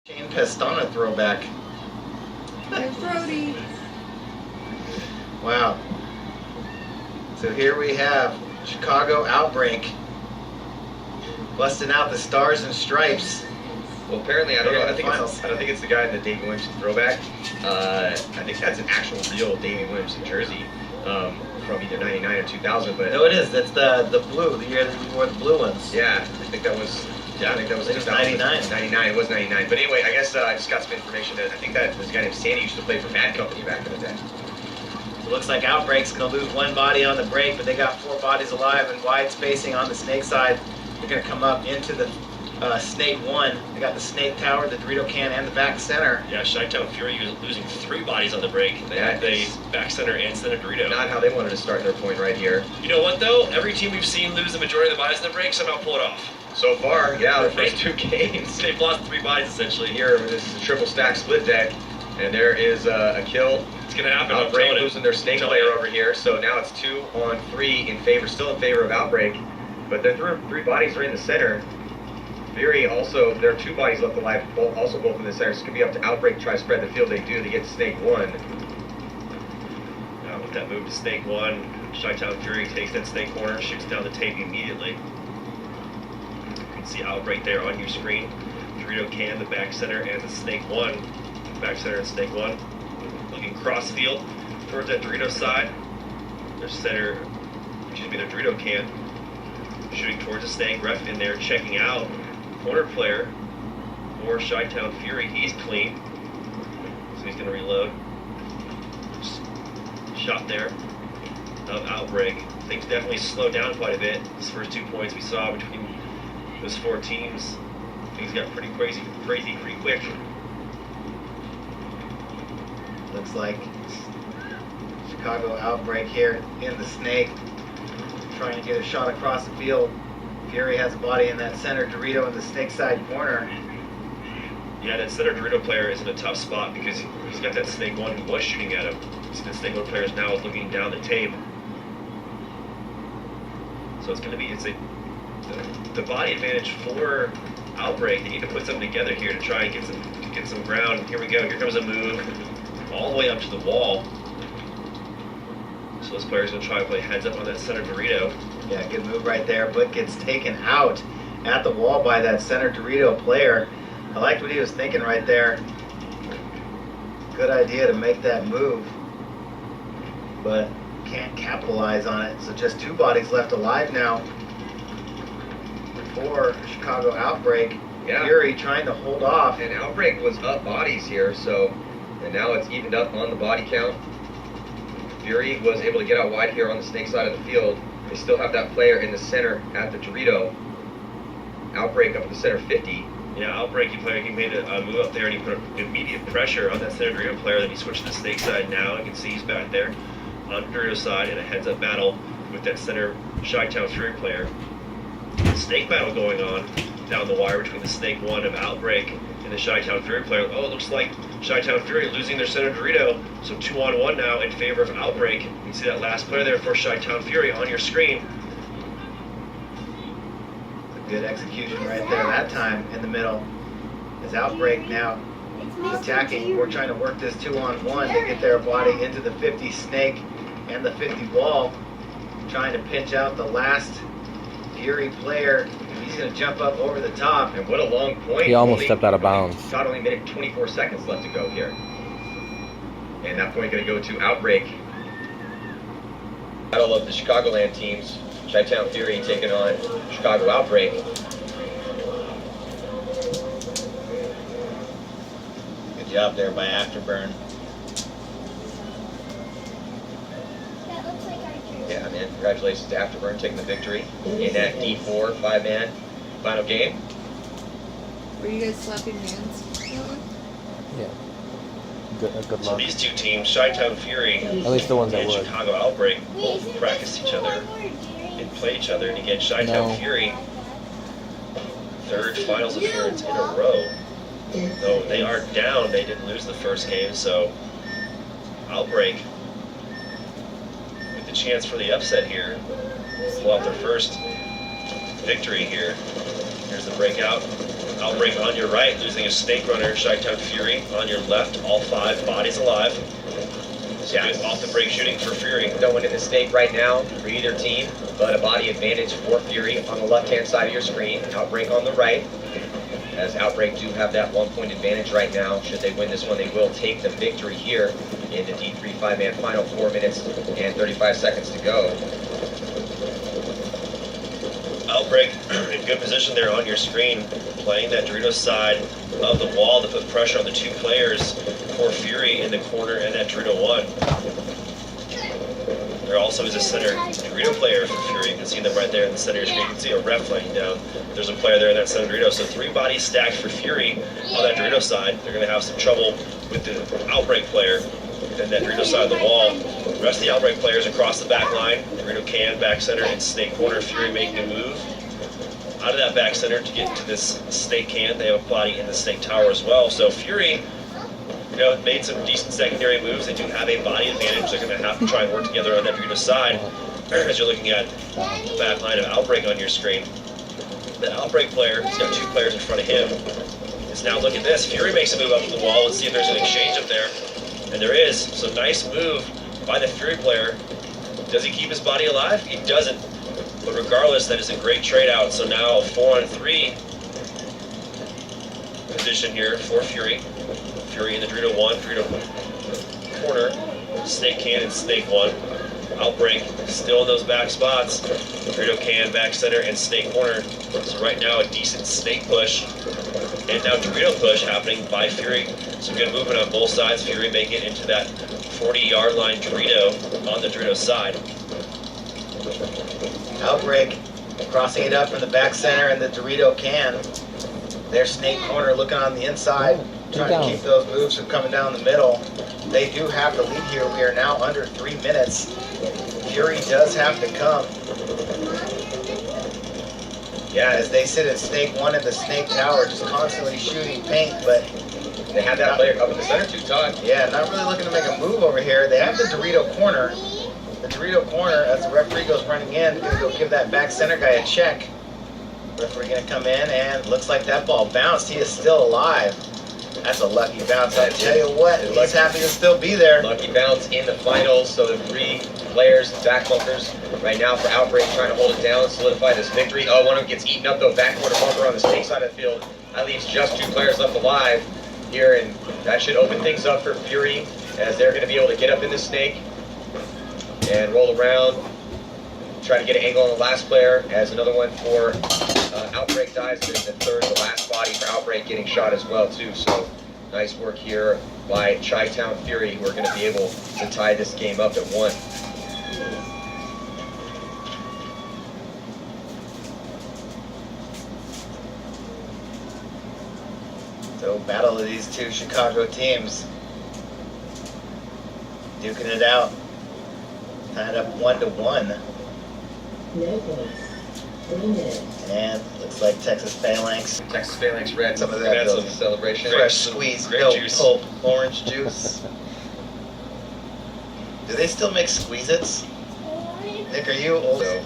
Shane Pestana throwback. There's Brody. Wow. So here we have Chicago Outbreak busting out the stars and stripes. Well, apparently, I don't know. I Finals. don't think it's the guy in the Davey Williamson throwback. I think that's an actual real Davey Williamson jersey from either '99 or 2000. But No, it is. That's the blue. The year that you wore the blue ones. yeah, I think that was. Yeah, I think that was It was 2000. 99. 99. It was 99. But anyway, I guess I just got some information that I think that this guy named Sandy used to play for Bad Company back in the day. It looks like Outbreak's going to lose one body on the break, but they got 4 bodies alive and wide spacing on the snake side. They're going to come up into the snake 1. They got the snake tower, the Dorito can, and the back center. Yeah, Chi-Town Fury was losing 3 bodies on the break. They had the back center and center Dorito. Not how they wanted to start their point right here. You know what though? Every team we've seen lose the majority of the bodies on the break somehow pull it off. So far, yeah, the first 2 games. They've lost 3 bodies essentially. Here, this is a triple stack split deck, and there is a kill. It's gonna happen. Outbreak losing their snake player over here, so now it's 2 on 3 in favor, still in favor of Outbreak. But the 3 bodies are in the center. Fury also, there are 2 bodies left alive, both in the center. So it's gonna be up to Outbreak to try to spread the field. They do. They get snake 1. With that move to snake 1, Chi-Town Fury takes that snake corner, shoots down the tape immediately. You can see Outbreak there on your screen. Dorito can, the back center, and the snake 1. Back center and snake 1. Looking cross field towards that Dorito side. Their center, excuse me, their Dorito can. Shooting towards the snake, ref in there checking out. Corner player for Chi-Town Fury, he's clean. So he's gonna reload. Shot there of Outbreak. Things definitely slowed down quite a bit. These first 2 points we saw between those 4 teams, things got pretty crazy pretty quick. Looks like Chicago Outbreak here in the snake, trying to get a shot across the field. Fury has a body in that center Dorito in the snake side corner. Yeah, that center Dorito player is in a tough spot because he's got that snake 1 who was shooting at him. See, the snake 1 player now is looking down the tape. So it's the body advantage for Outbreak. They need to put something together here to try and get some ground. Here we go. Here comes a move all the way up to the wall. So this player's gonna try to play heads up on that center Dorito. Yeah, good move right there, but gets taken out at the wall by that center Dorito player. I liked what he was thinking right there. Good idea to make that move, but can't capitalize on it. So just 2 bodies left alive now for Chicago Outbreak. Yeah. Fury trying to hold off. And Outbreak was up bodies here, so, and now it's evened up on the body count. Fury was able to get out wide here on the snake side of the field. They still have that player in the center at the Dorito. Outbreak up in the center 50. Yeah, Outbreak, he made a move up there and he put immediate pressure on that center Dorito player. Then he switched to the snake side now. You can see he's back there on the Dorito side in a heads-up battle with that center Chi-Town Fury player. Snake battle going on down the wire between the snake 1 of Outbreak and the Chi-Town Fury player. Oh, it looks like Chi-Town Fury losing their center Dorito. So 2-on-1 now in favor of Outbreak. You can see that last player there for Chi-Town Fury on your screen. Good execution right there that time in the middle. As Outbreak now attacking. We're trying to work this 2-on-1 to get their body into the 50 snake and the 50 wall. Trying to pinch out the last Fury player. He's going to jump up over the top. And what a long point. He almost stepped out of bounds. Shot only minute 24 seconds left to go here. And that point going to go to Outbreak. Battle of the Chicagoland teams. Chi-Town Fury taking on Chicago Outbreak. Good job there by Afterburn. Yeah, man, congratulations to Afterburn taking the victory in that D4 5-man final game. Were you guys slapping hands? Yeah. Good So luck. these 2 teams, Chi-Town Fury At least the ones that and would. Chicago Outbreak, both practice each other and play each other. And again, Chi-Town No. Fury, 3rd finals appearance in a row. Though they are down, they didn't lose the first game, so Outbreak with the chance for the upset here. Pull out their first victory here. Here's the breakout. Outbreak on your right, losing a snake runner. Chi-Town Fury on your left, all 5 bodies alive. So good off the break shooting for Fury. No one in the snake right now for either team, but a body advantage for Fury on the left-hand side of your screen. Outbreak on the right. As Outbreak do have that 1-point advantage right now. Should they win this one, they will take the victory here in the D3 5-man final. 4 minutes and 35 seconds to go. Outbreak in good position there on your screen, playing that Dorito side of the wall to put pressure on the 2 players for Fury in the corner and that Dorito 1. There also is a center Dorito player for Fury. You can see them right there in the center. You can see a ref laying down. There's a player there in that center Dorito. So 3 bodies stacked for Fury on that Dorito side. They're going to have some trouble with the Outbreak player and that Dorito side of the wall. The rest of the Outbreak players across the back line. Dorito can, back center, and snake corner. Fury making a move out of that back center to get into this snake can. They have a body in the snake tower as well. So Fury, made some decent secondary moves. They do have a body advantage. They're going to have to try and work together on that Dorito side. As you're looking at the back line of Outbreak on your screen, the Outbreak player has got 2 players in front of him. Is now look at this. Fury makes a move up to the wall. Let's see if there's an exchange up there. And there is. So nice move by the Fury player. Does he keep his body alive? He doesn't. But regardless, that is a great trade out. So now 4-on-3 position here for Fury. Fury in the Dorito 1, Dorito corner, snake can and snake 1. Outbreak still in those back spots. Dorito can, back center, and snake corner. So right now a decent snake push. And now Dorito push happening by Fury. Some good movement on both sides. Fury making it into that 40-yard line Dorito on the Dorito side. Outbreak crossing it up from the back center and the Dorito can. Their snake corner looking on the inside, trying to keep those moves from coming down the middle. They do have the lead here. We are now under 3 minutes. Fury does have to come. Yeah, as they sit at snake 1 in the snake tower, just constantly shooting paint, but they have that player up in the center too, Todd. Yeah, not really looking to make a move over here. They have the Dorito corner. The Dorito corner, as the referee goes running in, going to go give that back center guy a check. Referee going to come in, and looks like that ball bounced. He is still alive. That's a lucky bounce. I tell you what, he's happy to still be there. Lucky bounce in the finals. So the 3 players, back bumpers, right now for Outbreak, trying to hold it down, solidify this victory. Oh, one of them gets eaten up though. Back quarter bumper on the snake side of the field. That leaves just 2 players left alive here, and that should open things up for Fury, as they're going to be able to get up in the snake and roll around, try to get an angle on the last player, as another one for Outbreak dies. There's the third, the last body for Outbreak getting shot as well too. So nice work here by Chi-Town Fury, who are going to be able to tie this game up at 1. So battle of these 2 Chicago teams, duking it out, tied up 1-1. And looks like Texas Phalanx. Texas Phalanx Red, Some of that that celebration. fresh squeezed grape no juice. pulp orange juice. Do they still make Squeeze-Its? Nick, are you old? So,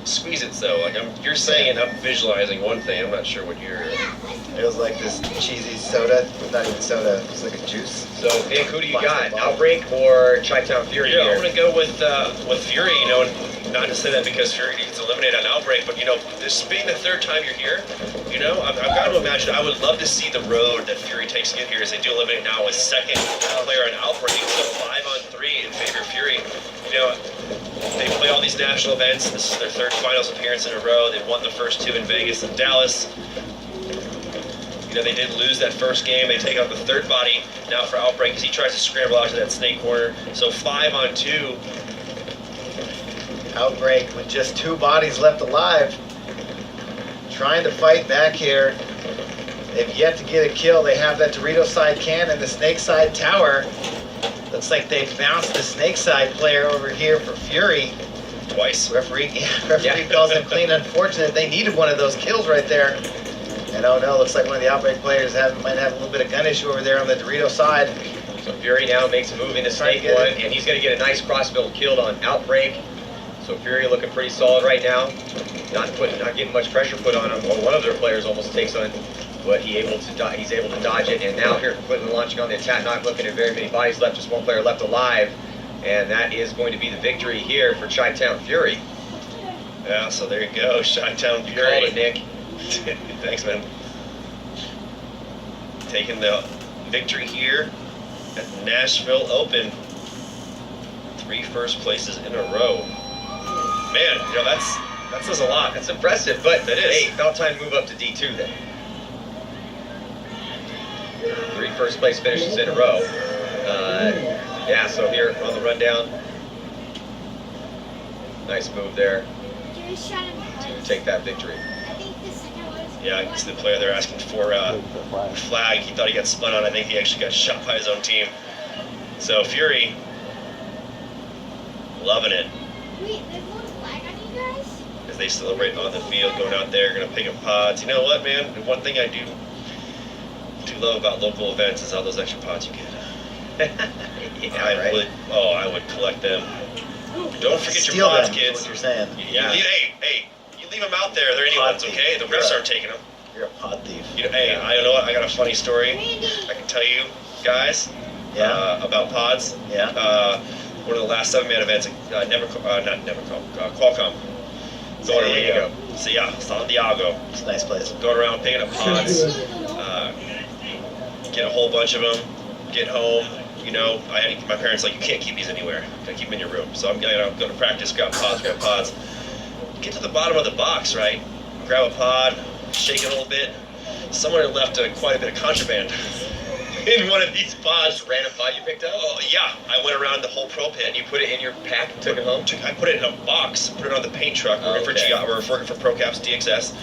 Squeeze it though. Like you're saying it, I'm visualizing one thing. I'm not sure what you're. It was like this cheesy soda. Not even soda. It's like a juice. so Nick, who do you got? Outbreak or Chi-Town Fury Yeah, here? I'm gonna go with Fury. And not to say that because Fury gets eliminated on Outbreak, but this being the 3rd time you're here, I've got to imagine. I would love to see the road that Fury takes to get here, as they do eliminate now with 2nd player on Outbreak. So 5-on-3 in favor of Fury. They play all these national events. This is their 3rd finals appearance in a row. They won the first 2 in Vegas and Dallas. They did lose that first game. They take out the 3rd body now for Outbreak, as he tries to scramble out to that snake corner. So 5-on-2. Outbreak with just 2 bodies left alive. Trying to fight back here. They've yet to get a kill. They have that Dorito side can and the snake side tower. Looks like they bounced the snake side player over here for Fury. Twice. Referee calls him clean. Unfortunate. They needed one of those kills right there. And oh no, looks like one of the Outbreak players might have a little bit of gun issue over there on the Dorito side. So Fury now makes a move into snake 1, and he's going to get a nice crossbow kill on Outbreak. So Fury looking pretty solid right now. Not getting much pressure put on him. Or one of their players almost takes on, but he's able to dodge it. And now here Clinton launching on the attack, not looking at very many bodies left. Just one player left alive, and that is going to be the victory here for Chi-Town Fury. Yeah, so there you go, Chi-Town You called Fury. it, Nick. Thanks, man. Taking the victory here at Nashville Open. 3 first places in a row. Man, you know, that says a lot. That's impressive, but That is. hey, about time to move up to D2 then. 3 first place finishes in a row. Yeah, so here on the rundown, nice move there to take that victory. Yeah, it's the player they're asking for flag. He thought he got spun on. I think he actually got shot by his own team. So Fury, loving it Wait, there's one flag on you guys? as they celebrate on the field, going out there, going to pick up pods. You know what, man? The one thing I do love about local events is all those extra pods you get. Yeah, I right. would collect them. Don't forget Steal your pods, them, is kids. what you're saying. Yeah. Hey, you leave them out there. They're anyone's, Pod okay? The thief. refs aren't taking them. You're a pod thief. You know, hey, I don't know what. I got a funny story Randy! I can tell you guys Yeah. about pods. Yeah. One of the last 7-man events, Qualcomm. San Diego. So yeah, San Diego. It's a nice place. Going around picking up pods. Get a whole bunch of them. Get home. You know, my parents like, you can't keep these anywhere. Gotta keep them in your room. So I'm going to practice, grab pods. Get to the bottom of the box, right? Grab a pod, shake it a little bit. Someone had left quite a bit of contraband in one of these pods. Just random pod you picked up? Oh yeah, I went around the whole pro pit. And you put it in your pack and took it home? I put it in a box, put it on the paint truck. We're Okay. working for ProCaps DXS.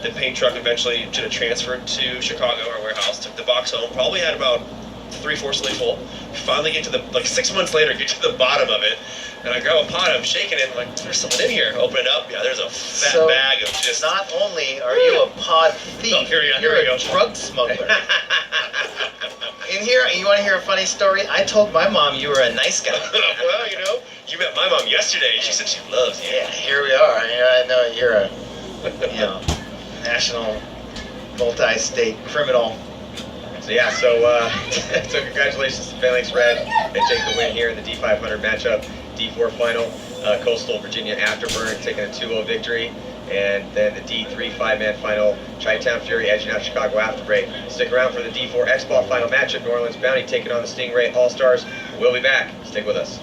The paint truck eventually should have transferred to Chicago, our warehouse. Took the box home. Probably had about 3/4 fully full. Finally get to the 6 months later, get to the bottom of it, and I grab a pot. I'm shaking it. I'm like, there's someone in here. Open it up. Yeah, there's a fat So, bag of just. Not only are you a pod thief, Oh, here you're we a go. drug smuggler. In here, you want to hear a funny story? I told my mom you were a nice guy. Well, you know, you met my mom yesterday. She said she loves you. Yeah, here we are. I know you're a, national, multi-state criminal. So yeah, so congratulations to Phalanx Red. They take the win here in the D500 matchup. D4 final, Coastal Virginia Afterburn taking a 2-0 victory. And then the D3 5-man final, Chi-Town Fury edging out Chicago Afterbreak. Stick around for the D4 X-Ball final matchup. New Orleans Bounty taking on the Stingray All-Stars. We'll be back. Stick with us.